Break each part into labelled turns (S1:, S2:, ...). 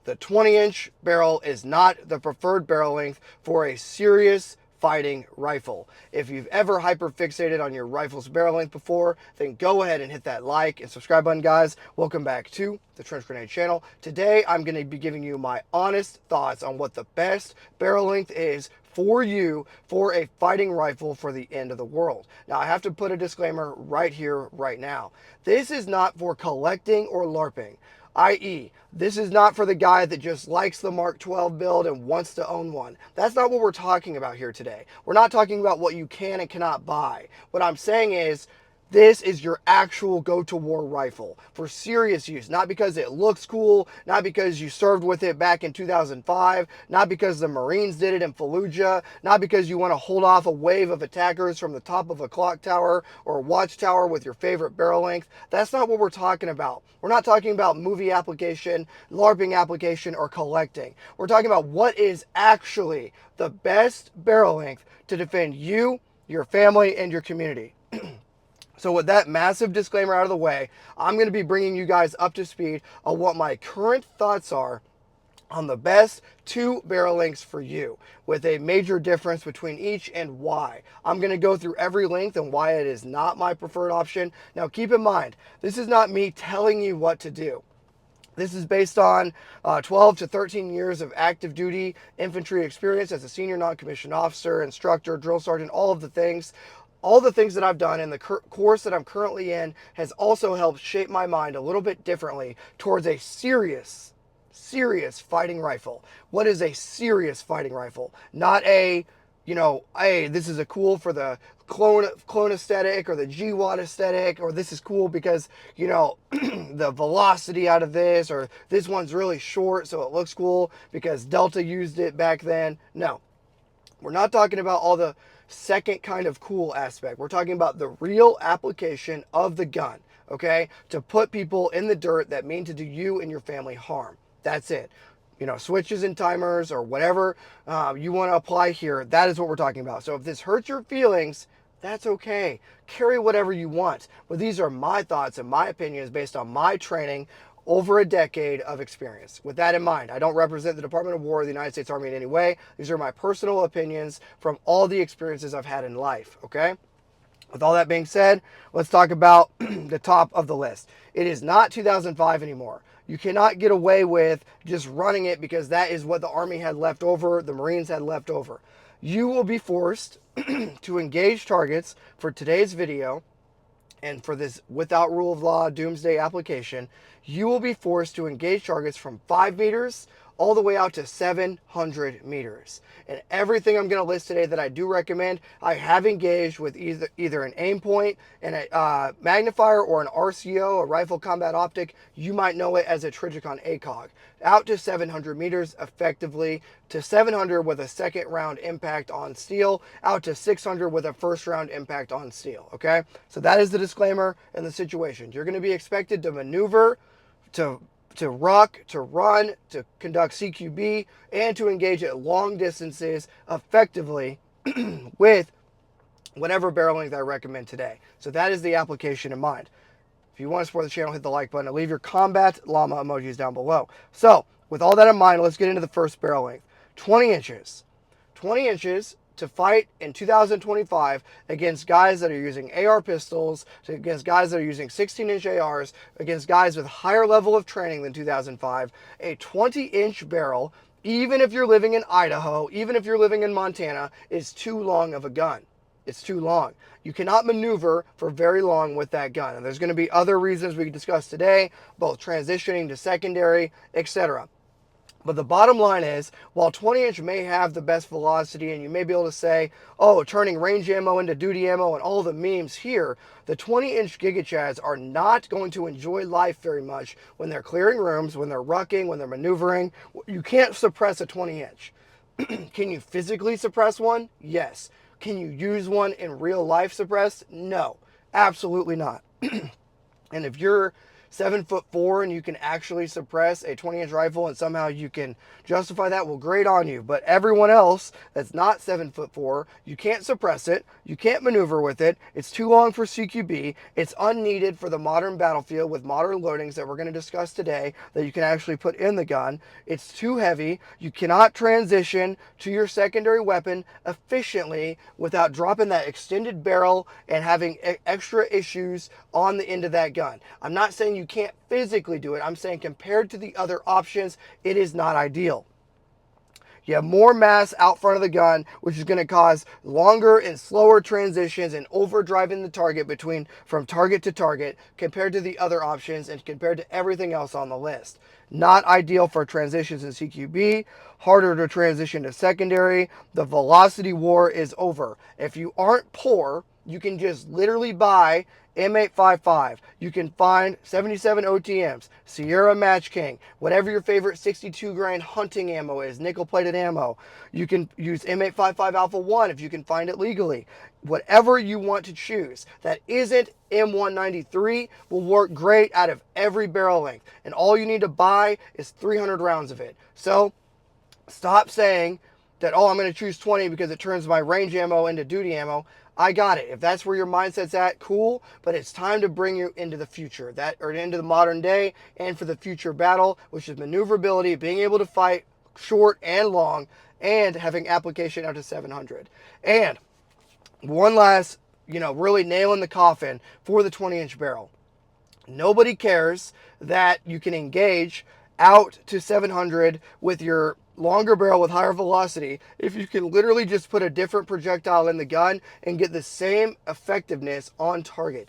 S1: The 20-inch barrel is not the preferred barrel length for a serious fighting rifle. If you've ever hyperfixated on your rifle's barrel length before, then go ahead and hit that like and subscribe button, guys. Welcome back to the Trench Grenade channel. Today, I'm going to be giving you my honest thoughts on what the best barrel length is for you for a fighting rifle for the end of the world. Now, I have to put a disclaimer right here, right now. This is not for collecting or LARPing. I.e., this is not for the guy that just likes the Mark 12 build and wants to own one. That's not what we're talking about here today. We're not talking about what you can and cannot buy. What I'm saying is, this is your actual go-to-war rifle for serious use, not because it looks cool, not because you served with it back in 2005, not because the Marines did it in Fallujah, not because you want to hold off a wave of attackers from the top of a clock tower or a watchtower with your favorite barrel length. That's not what we're talking about. We're not talking about movie application, LARPing application, or collecting. We're talking about what is actually the best barrel length to defend you, your family, and your community. So with that massive disclaimer out of the way, I'm going to be bringing you guys up to speed on what my current thoughts are on the best two barrel lengths for you, with a major difference between each and why. I'm going to go through every length and why it is not my preferred option. Now keep in mind, this is not me telling you what to do. This is based on 12 to 13 years of active duty infantry experience as a senior non-commissioned officer, instructor, drill sergeant, all of the things. All the things that I've done and the course that I'm currently in has also helped shape my mind a little bit differently towards a serious fighting rifle. What is a serious fighting rifle? Not a, hey, this is a cool for the clone aesthetic or the GWAT aesthetic, or this is cool because, the velocity out of this, or this one's really short so it looks cool because Delta used it back then. No, we're not talking about all the second kind of cool aspect. We're talking about the real application of the gun, okay? To put people in the dirt that mean to do you and your family harm. That's it. Switches and timers or whatever you want to apply here, that is what we're talking about. So if this hurts your feelings, that's okay. Carry whatever you want. But these are my thoughts and my opinions based on my training over a decade of experience. With that in mind, I don't represent the Department of War or the United States Army in any way. These are my personal opinions from all the experiences I've had in life, okay? With all that being said, let's talk about the top of the list. It is not 2005 anymore. You cannot get away with just running it because that is what the Army had left over, the Marines had left over. You will be forced to engage targets for today's video, and for this without rule of law doomsday application, you will be forced to engage targets from 5 meters all the way out to 700 meters. And everything I'm going to list today that I do recommend, I have engaged with either an aim point and a magnifier or an RCO, a rifle combat optic. You might know it as a Trijicon ACOG. Out to 700 meters effectively, to 700 with a second round impact on steel, out to 600 with a first round impact on steel, okay? So that is the disclaimer and the situation. You're going to be expected to maneuver, to ruck, to run, to conduct CQB, and to engage at long distances effectively with whatever barrel length I recommend today. So that is the application in mind. If you want to support the channel, hit the like button and leave your combat llama emojis down below. So with all that in mind, let's get into the first barrel length. 20 inches. 20 inches to fight in 2025 against guys that are using AR pistols, against guys that are using 16-inch ARs, against guys with higher level of training than 2005. A 20-inch barrel, even if you're living in Idaho, even if you're living in Montana, is too long of a gun. It's too long. You cannot maneuver for very long with that gun. And there's going to be other reasons we can discuss today, both transitioning to secondary, etc. But the bottom line is, while 20-inch may have the best velocity and you may be able to say, oh, turning range ammo into duty ammo and all the memes here, the 20-inch GigaChads are not going to enjoy life very much when they're clearing rooms, when they're rucking, when they're maneuvering. You can't suppress a 20-inch. Can you physically suppress one? Yes. Can you use one in real life suppressed? No, absolutely not. And if you're 7'4" and you can actually suppress a 20-inch rifle and somehow you can justify that, well, great on you. But everyone else that's not 7'4", you can't suppress it, you can't maneuver with it, it's too long for CQB, it's unneeded for the modern battlefield with modern loadings that we're going to discuss today that you can actually put in the gun. It's too heavy. You cannot transition to your secondary weapon efficiently without dropping that extended barrel and having extra issues on the end of that gun. I'm not saying you can't physically do it. I'm saying compared to the other options, it is not ideal. You have more mass out front of the gun, which is going to cause longer and slower transitions and overdriving the target from target to target compared to the other options and compared to everything else on the list. Not ideal for transitions in CQB, harder to transition to secondary. The velocity war is over. If you aren't poor, you can just literally buy M855. You can find 77 OTMs, Sierra Match King, whatever your favorite 62 grain hunting ammo is, nickel plated ammo. You can use M855 Alpha 1 if you can find it legally. Whatever you want to choose that isn't M193 will work great out of every barrel length. And all you need to buy is 300 rounds of it. So stop saying that, oh, I'm going to choose 20 because it turns my range ammo into duty ammo. I got it. If that's where your mindset's at, cool. But it's time to bring you into the future, or into the modern day, and for the future battle, which is maneuverability, being able to fight short and long, and having application out to 700. And one last, really nail in the coffin for the 20-inch barrel. Nobody cares that you can engage out to 700 with your longer barrel with higher velocity if you can literally just put a different projectile in the gun and get the same effectiveness on target.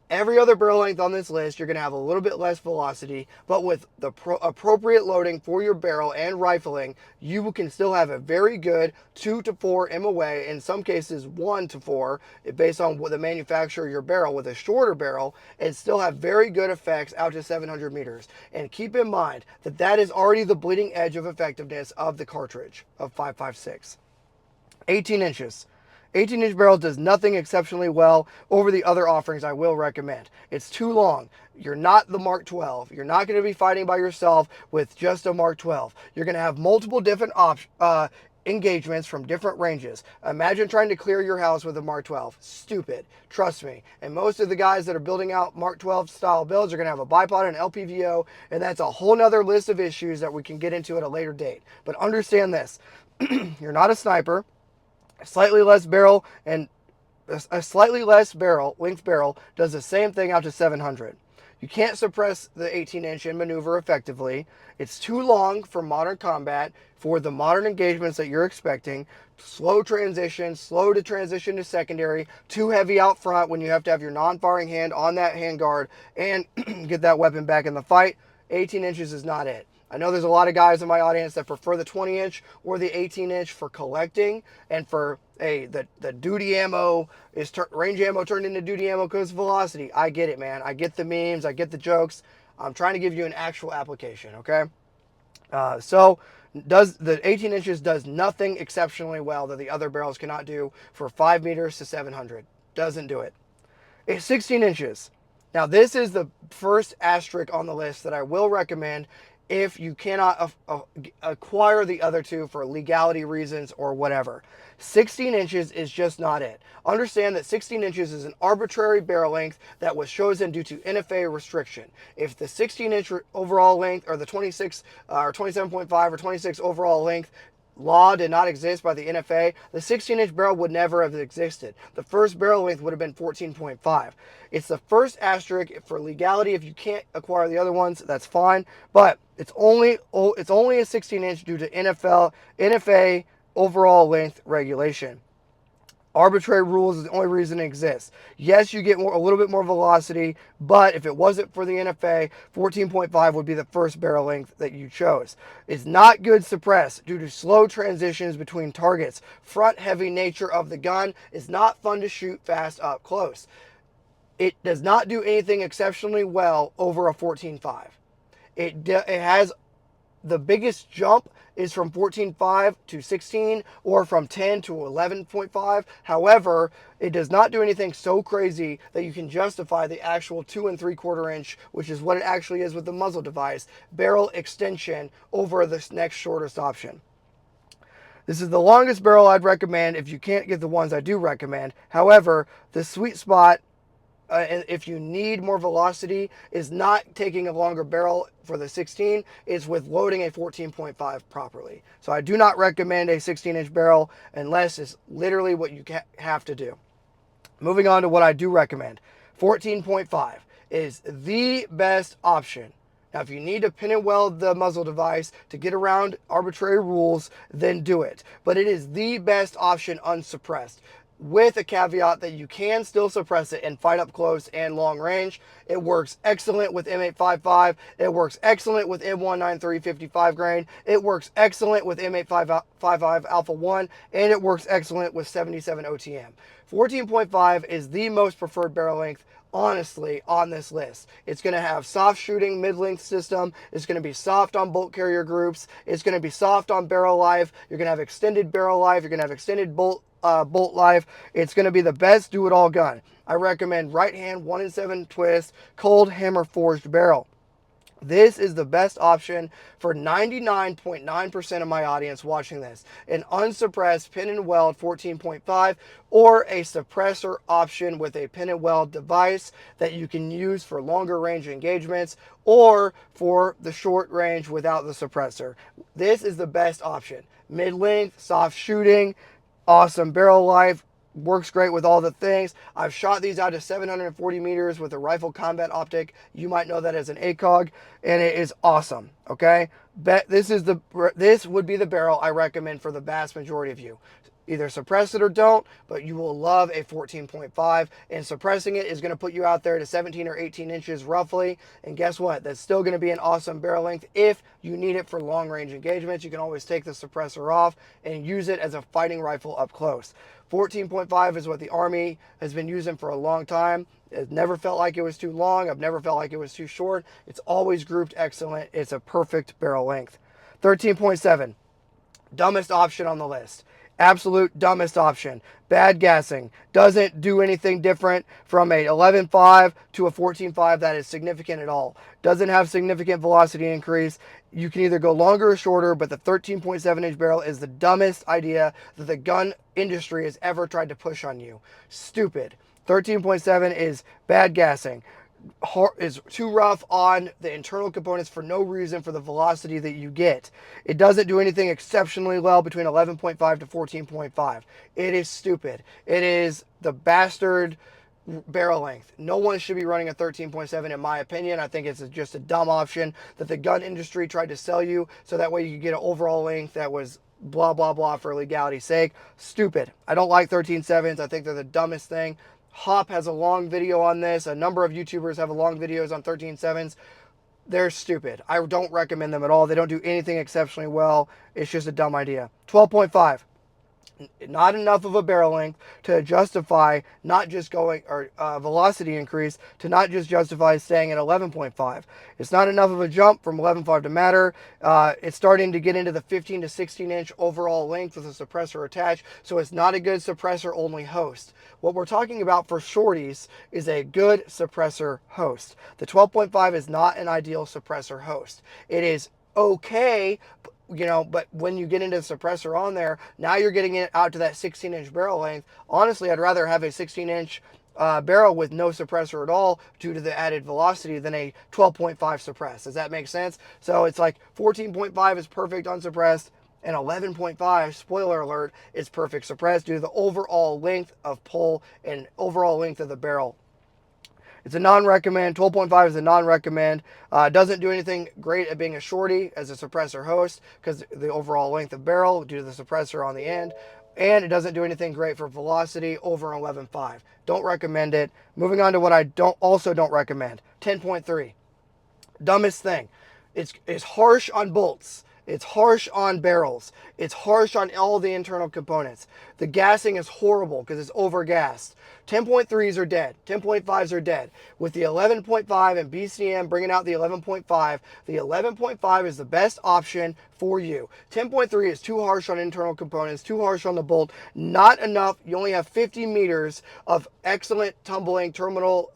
S1: Every other barrel length on this list, you're going to have a little bit less velocity, but with the appropriate loading for your barrel and rifling, you can still have a very good 2 to 4 MOA, in some cases 1 to 4, based on what the manufacturer of your barrel with a shorter barrel, and still have very good effects out to 700 meters. And keep in mind that that is already the bleeding edge of effectiveness of the cartridge of 5.56. 18 inches. 18-inch barrel does nothing exceptionally well over the other offerings I will recommend. It's too long. You're not the Mark 12. You're not going to be fighting by yourself with just a Mark 12. You're going to have multiple different engagements from different ranges. Imagine trying to clear your house with a Mark 12. Stupid. Trust me. And most of the guys that are building out Mark 12 style builds are going to have a bipod and an LPVO, and that's a whole nother list of issues that we can get into at a later date. But understand this. You're not a sniper. Slightly less barrel and a slightly less length barrel does the same thing out to 700. You can't suppress the 18-inch and maneuver effectively. It's too long for modern combat, for the modern engagements that you're expecting. Slow transition, slow to transition to secondary, too heavy out front when you have to have your non-firing hand on that handguard and get that weapon back in the fight. 18 inches is not it. I know there's a lot of guys in my audience that prefer the 20-inch or the 18-inch for collecting, and for the duty ammo is range ammo turned into duty ammo because of velocity. I get it, man. I get the memes. I get the jokes. I'm trying to give you an actual application, okay? So the 18 inches does nothing exceptionally well that the other barrels cannot do for 5 meters to 700. Doesn't do it. It's 16 inches. Now, this is the first asterisk on the list that I will recommend if you cannot acquire the other two for legality reasons or whatever. 16 inches is just not it. Understand that 16 inches is an arbitrary barrel length that was chosen due to NFA restriction. If the 16-inch overall length, or the 26 or 27.5 or 26 overall length law did not exist by the NFA, the 16-inch barrel would never have existed. The first barrel length would have been 14.5. It's the first asterisk for legality. If you can't acquire the other ones, that's fine. But it's only a 16-inch due to NFA overall length regulation. Arbitrary rules is the only reason it exists. Yes, you get a little bit more velocity, but if it wasn't for the NFA, 14.5 would be the first barrel length that you chose. It's not good suppressed due to slow transitions between targets. Front heavy nature of the gun is not fun to shoot fast up close. It does not do anything exceptionally well over a 14.5. It has the biggest jump is from 14.5 to 16 or from 10 to 11.5. However, it does not do anything so crazy that you can justify the actual 2 3/4 inch, which is what it actually is with the muzzle device, barrel extension over this next shortest option. This is the longest barrel I'd recommend if you can't get the ones I do recommend. However, the sweet spot, if you need more velocity, is not taking a longer barrel for the 16, it's with loading a 14.5 properly. So I do not recommend a 16-inch barrel unless it's literally what you have to do. Moving on to what I do recommend. 14.5 is the best option. Now, if you need to pin and weld the muzzle device to get around arbitrary rules, then do it. But it is the best option unsuppressed, with a caveat that you can still suppress it and fight up close and long range. It works excellent with M855. It works excellent with M193 55 grain. It works excellent with M855 Alpha 1, and it works excellent with 77 OTM. 14.5 is the most preferred barrel length, honestly, on this list. It's going to have soft shooting mid-length system. It's going to be soft on bolt carrier groups. It's going to be soft on barrel life. You're going to have extended barrel life. You're going to have extended bolt life. It's going to be the best do-it-all gun. I recommend right hand 1-in-7 twist cold hammer forged barrel. This is the best option for 99.9% of my audience watching this. An unsuppressed pin and weld 14.5 or a suppressor option with a pin and weld device that you can use for longer range engagements or for the short range without the suppressor. This is the best option. Mid-length, soft shooting, awesome barrel life, works great with all the things. I've shot these out to 740 meters with a rifle combat optic. You might know that as an ACOG, and it is awesome. Okay, this would be the barrel I recommend for the vast majority of you. Either suppress it or don't, but you will love a 14.5, and suppressing it is going to put you out there to 17 or 18 inches roughly. And guess what? That's still going to be an awesome barrel length if you need it for long range engagements. You can always take the suppressor off and use it as a fighting rifle up close. 14.5 is what the Army has been using for a long time. It never felt like it was too long. I've never felt like it was too short. It's always grouped excellent. It's a perfect barrel length. 13.7, dumbest option on the list. Absolute dumbest option. Bad gassing. Doesn't do anything different from a 11.5 to a 14.5 that is significant at all. Doesn't have significant velocity increase. You can either go longer or shorter, but the 13.7-inch barrel is the dumbest idea that the gun industry has ever tried to push on you. Stupid. 13.7 is bad gassing. Is too rough on the internal components for no reason for the velocity that you get. It doesn't do anything exceptionally well between 11.5 to 14.5. It is stupid. It is the bastard barrel length. No one should be running a 13.7 in my opinion. I think it's just a dumb option that the gun industry tried to sell you so that way you could get an overall length that was blah blah blah for legality's sake. Stupid. I don't like 13.7s. I think they're the dumbest thing. Hop has a long video on this. A number of YouTubers have long videos on 13.7s. They're stupid. I don't recommend them at all. They don't do anything exceptionally well. It's just a dumb idea. 12.5. Not enough of a barrel length to justify not just going, or velocity increase, to not just justify staying at 11.5. It's not enough of a jump from 11.5 to matter. It's starting to get into the 15 to 16 inch overall length with a suppressor attached, so it's not a good suppressor only host. What we're talking about for shorties is a good suppressor host. The 12.5 is not an ideal suppressor host. It is okay, you know, but when you get into the suppressor on there, now you're getting it out to that 16-inch barrel length. Honestly, I'd rather have a 16-inch barrel with no suppressor at all due to the added velocity than a 12.5 suppressed. Does that make sense? So it's like 14.5 is perfect unsuppressed, and 11.5, spoiler alert, is perfect suppressed due to the overall length of pull and overall length of the barrel. It's a non-recommend. 12.5 is a non-recommend. Doesn't do anything great at being a shorty as a suppressor host because the overall length of barrel due to the suppressor on the end. And it doesn't do anything great for velocity over 11.5. Don't recommend it. Moving on to what I also don't recommend. 10.3. Dumbest thing. It's harsh on bolts. It's harsh on barrels. It's harsh on all the internal components. The gassing is horrible because it's overgassed. 10.3s are dead. 10.5s are dead. With the 11.5 and BCM bringing out the 11.5 is the best option for you. 10.3 is too harsh on internal components, too harsh on the bolt, not enough. You only have 50 meters of excellent tumbling terminal,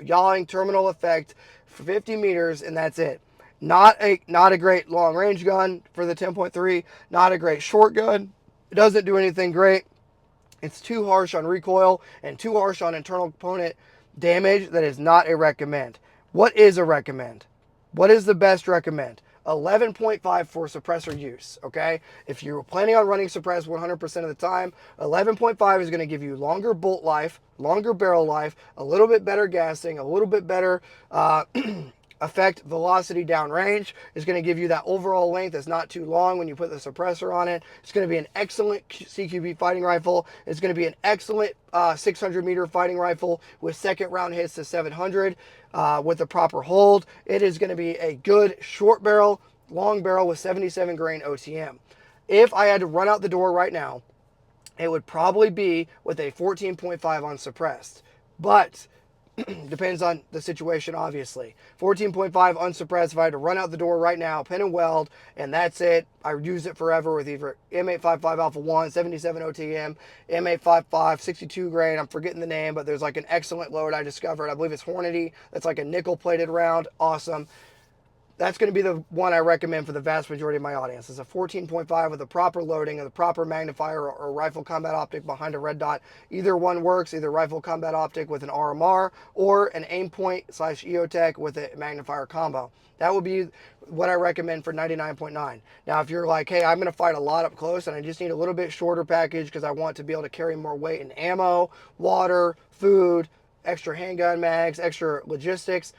S1: yawing terminal effect for 50 meters, and that's it. Not a great long range gun for the 10.3, not a great short gun. It doesn't do anything great. It's too harsh on recoil and too harsh on internal component damage. That is not a recommend. What is a recommend? What is the best recommend? 11.5 for suppressor use, okay? If you're planning on running suppress 100% of the time, 11.5 is going to give you longer bolt life, longer barrel life, a little bit better gassing, a little bit better effect velocity downrange. Is going to give you that overall length that's not too long when you put the suppressor on it. It's going to be an excellent CQB fighting rifle. It's going to be an excellent 600 meter fighting rifle with second round hits to 700 with the proper hold. It is going to be a good short barrel, long barrel with 77 grain OTM. If I had to run out the door right now, it would probably be with a 14.5 unsuppressed. But depends on the situation, obviously. 14.5 unsuppressed. If I had to run out the door right now, pin and weld, and that's it. I use it forever with either M855 Alpha 1, 77 OTM, M855, 62 grain. I'm forgetting the name, but there's like an excellent load I discovered. I believe it's Hornady. That's like a nickel-plated round. Awesome. That's going to be the one I recommend for the vast majority of my audience. It's a 14.5 with the proper loading and the proper magnifier or rifle combat optic behind a red dot. Either one works, either rifle combat optic with an RMR or an aim point / EOTech with a magnifier combo. That would be what I recommend for 99.9. Now, if you're like, hey, I'm going to fight a lot up close and I just need a little bit shorter package because I want to be able to carry more weight in ammo, water, food, extra handgun mags, extra logistics,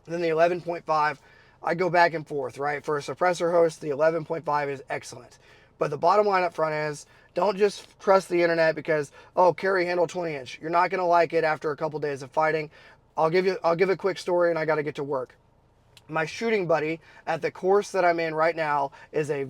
S1: then the 11.5, I go back and forth, right? For a suppressor host, the 11.5 is excellent. But the bottom line up front is, don't just trust the internet because, oh, carry handle 20 inch. You're not going to like it after a couple days of fighting. I'll give a quick story and I got to get to work. My shooting buddy at the course that I'm in right now is a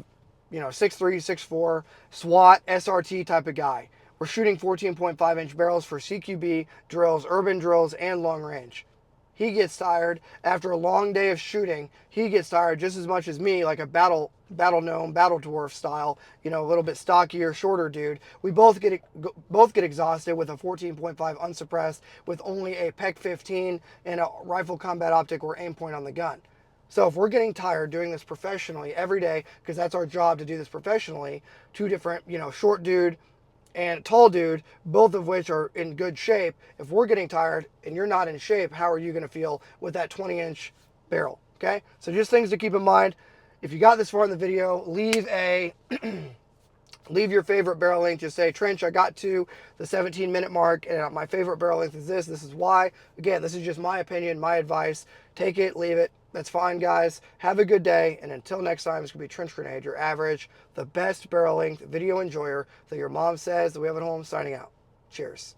S1: 6'3", 6'4", SWAT, SRT type of guy. We're shooting 14.5 inch barrels for CQB drills, urban drills, and long range. He gets tired after a long day of shooting. He gets tired just as much as me, like a battle gnome, battle dwarf style, a little bit stockier, shorter dude. We both get exhausted with a 14.5 unsuppressed with only a PEC 15 and a rifle combat optic or aim point on the gun. So if we're getting tired doing this professionally every day, because that's our job to do this professionally, two different, short dude and tall dude, both of which are in good shape. If we're getting tired and you're not in shape, how are you going to feel with that 20-inch barrel? Okay, so just things to keep in mind. If you got this far in the video, leave your favorite barrel length. Just say, Trench, I got to the 17-minute mark, and my favorite barrel length is this. This is why. Again, this is just my opinion, my advice. Take it, leave it. That's fine, guys. Have a good day, and until next time, it's going to be Trench Grenade, your average, the best barrel length video enjoyer that your mom says that we have at home, signing out. Cheers.